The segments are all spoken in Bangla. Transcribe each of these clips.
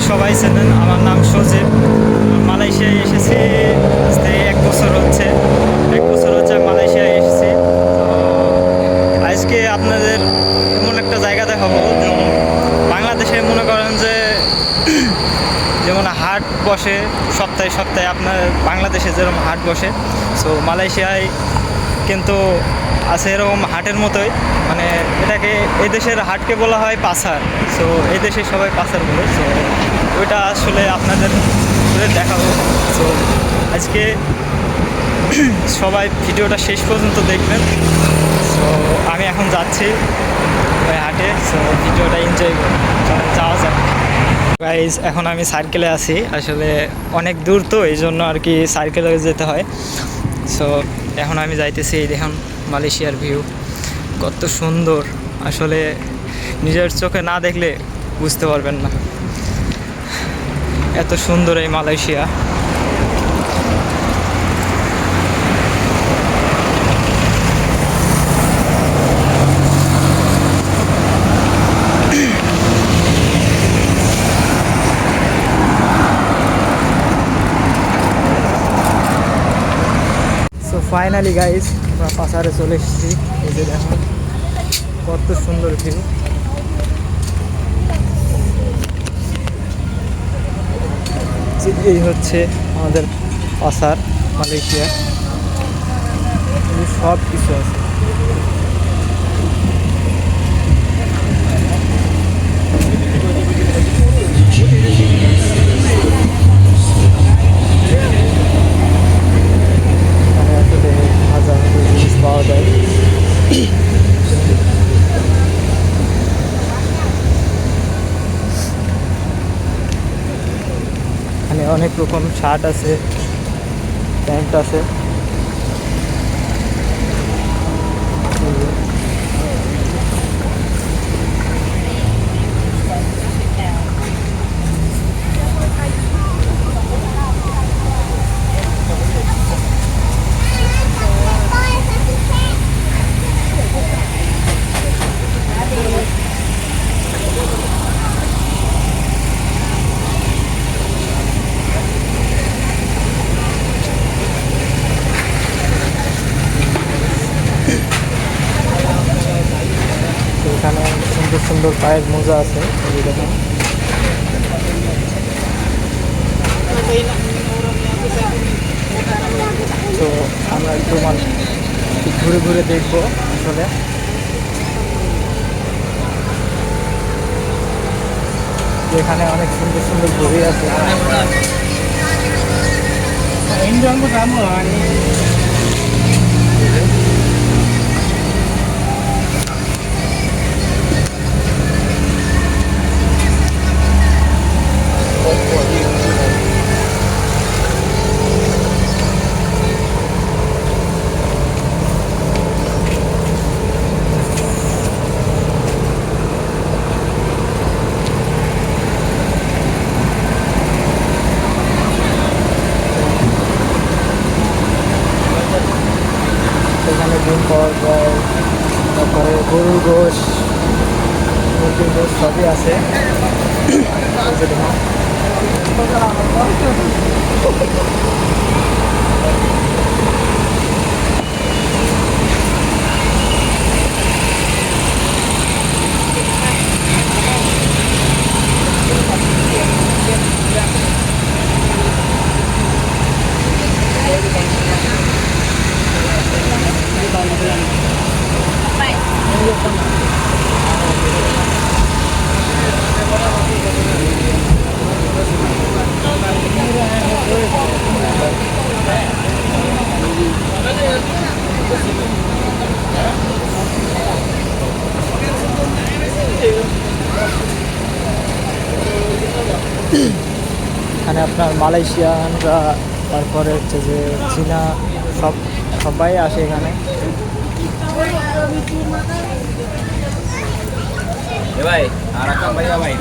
সবাই চেনেন, আমার নাম সজীব। মালয়েশিয়ায় এসেছি আজ থেকে 1 বছর হচ্ছে। 1 বছর হচ্ছে আমি মালয়েশিয়ায় এসেছি। তো আজকে আপনাদের এমন একটা জায়গা দেখাবো, যেমন বাংলাদেশে মনে করেন যে যেমন হাট বসে সপ্তাহে সপ্তাহে, আপনার বাংলাদেশে যেরকম হাট বসে, সো মালয়েশিয়ায় কিন্তু আছে এরকম হাটের মতোই। মানে এটাকে এই দেশের হাটকে বলা হয় পাসার। সো এই দেশে সবাই পাসার বলে। সো ওইটা আসলে আপনাদের দেখাবো। সো আজকে সবাই ভিডিওটা শেষ পর্যন্ত দেখবেন। সো আমি এখন যাচ্ছি ওই হাটে। সো ভিডিওটা এনজয় করুন, যাওয়া যাক। গাইজ, এখন আমি সার্কেলে আছি। আসলে অনেক দূর তো, এই জন্য আর কি সার্কেলে যেতে হয়। সো এখন আমি যাইতেছি। এই দেখুন মালয়েশিয়ার ভিউ কত সুন্দর। আসলে নিজের চোখে না দেখলে বুঝতে পারবেন না, এত সুন্দর এই মালয়েশিয়া। সো ফাইনালি গাইজ, আমরা পাসারে চলে এসেছি। এই যে দেখুন কত সুন্দর ভিউ। এই হচ্ছে আমাদের পাসার, মালয়েশিয়া। সব কিছু আছে। আসলে হাজার হাজার জিনিস পাওয়া যায়। এখানে অনেক রকম শার্ট আছে, প্যান্ট আছে। এখানে সুন্দর সুন্দর পায়ের মোজা আছে, এই দেখুন। তো আমরা একটু ঘুরে ঘুরে দেখবো। আসলে এখানে অনেক সুন্দর সুন্দর ঘুরে আছে। এখানে ডিম পাওয়া যায়, তারপরে গরুর গোশ, মুরগির গোশ সবই আছে। এখানে আপনার মালয়েশিয়ানরা, তারপরে হচ্ছে যে চীনা, সবাই আসে এখানে। ভাই আর একটা ভাইয়া ভাই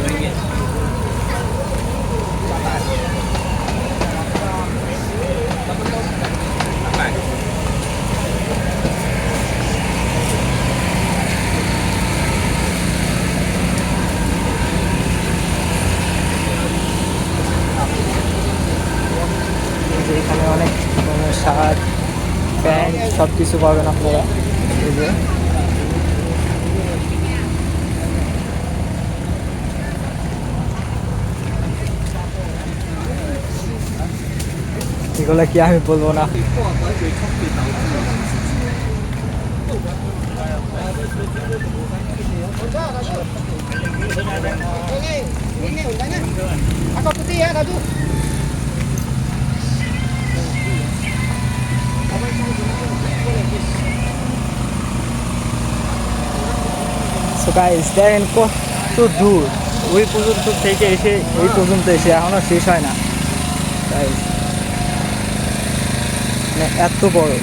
কিছু পাবেন আপনারা। এই যে এগুলো কি আমি বলবো না। সো গাইস দেখেন কত দূর, ওই পর্যন্ত থেকে এসে এই পর্যন্ত এসে এখনো শেষ হয় না গাইস, মানে এত বড়।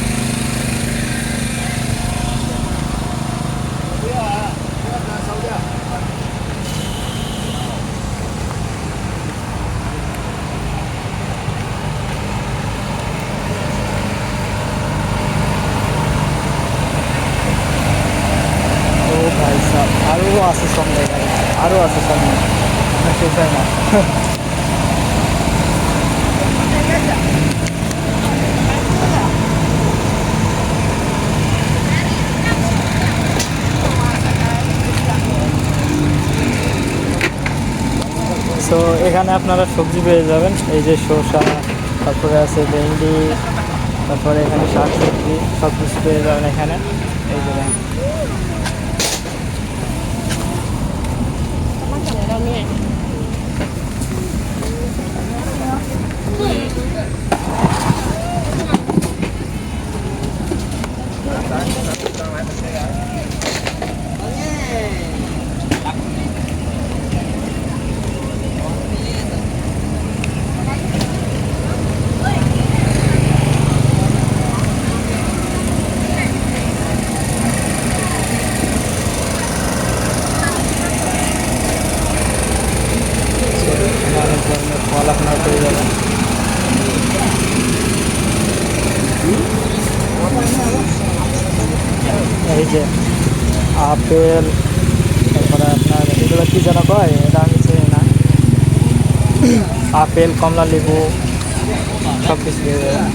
ও ভাই সাহেব, আরও আছে সামনে গাড়ি, আরও আছে সামনে, না শেষ হয় না। তো এখানে আপনারা সবজি পেয়ে যাবেন, এই যে শসা, তারপরে আছে ভেন্ডি, তারপরে এখানে শাক সবজি সব কিছু পেয়ে যাবেন এখানে। এই যে দেখেন। অনেক ধরনের ফল আপনারা পেয়ে যাবেন। এই যে আপেল, তারপরে আপনার এগুলো কী যেন কয়, এটা আমি চিনি না। আপেল, কমলা লেবু সব কিছু পেয়ে যাবেন।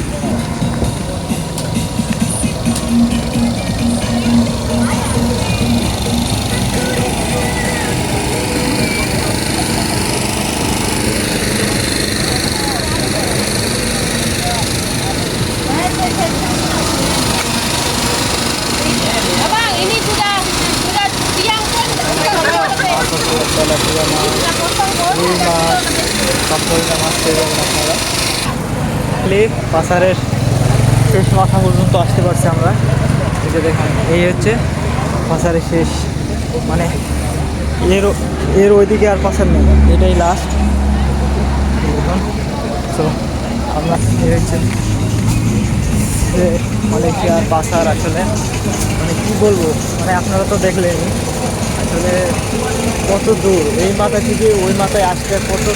Abang, ini sudah siang pun tilapia মাছ, রুই মাছ, কাতলা মাছ পেয়ে যাবেন আপনারা। ক্লিপ পাসারের শেষ মাথা পর্যন্ত আসতে পারছি আমরা। এই যে দেখেন, এই হচ্ছে পাসারের শেষ, মানে এর ওইদিকে আর পাসার নেই, এটাই লাস্ট। দেখুন, তো আমরা এই হচ্ছে যে মালয়েশিয়ার পাসার। আসলে মানে কী বলবো, মানে আপনারা তো দেখলেন আসলে কত দূর, এই মাথা থেকে ওই মাথায় আসতে কত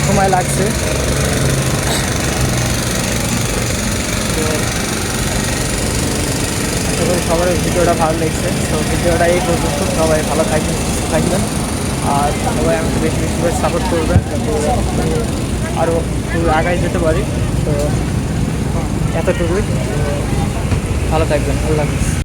সময় লাগছে। তো আশা করি সবার ভিডিওটা ভালো লেগেছে। তো ভিডিওটা এই পর্যন্ত, সবাই ভালো থাকবেন, সুস্থ থাকবেন, আর সবাই আমাকে বেশি বেশি করে সাপোর্ট করবেন, যাতে আরও একটু আগায় যেতে পারি। তো এতটুকুই, ভালো থাকবেন, আল্লাহ হাফিজ।